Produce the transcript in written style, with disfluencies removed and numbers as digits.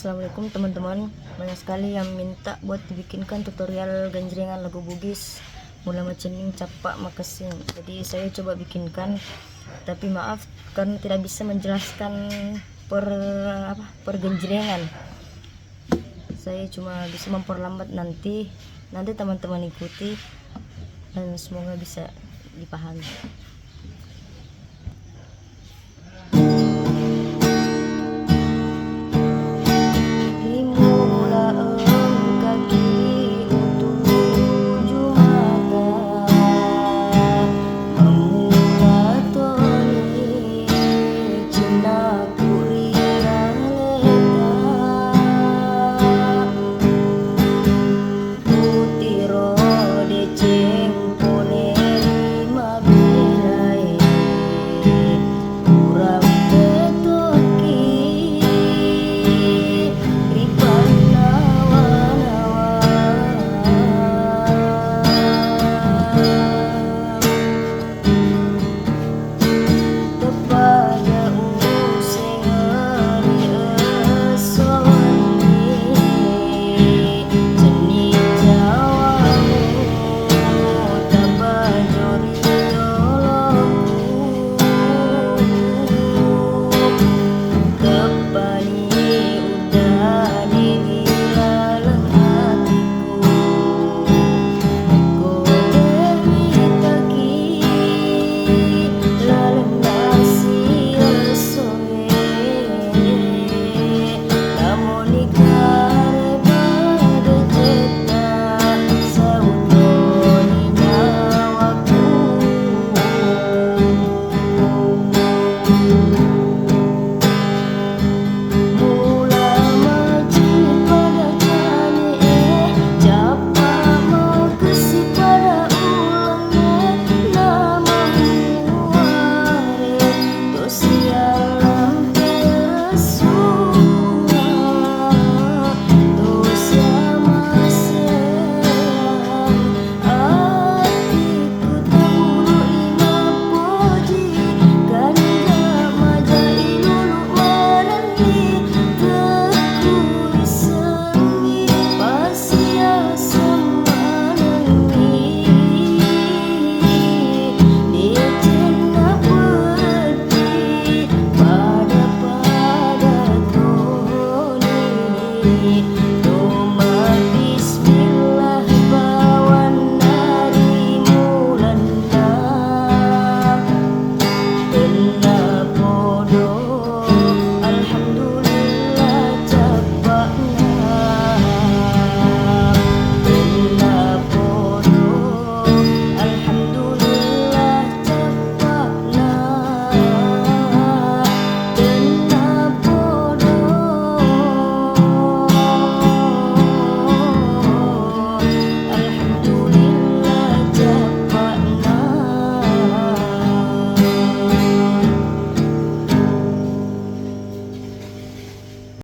Assalamualaikum teman-teman. Banyak sekali yang minta buat dibikinkan tutorial ganjrengan lagu Bugis Mula Macening Capak Makasing. Jadi saya coba bikinkan, tapi maaf karena tidak bisa menjelaskan per ganjrengan. Saya cuma bisa memperlambat nanti teman-teman ikuti dan semoga bisa dipahami.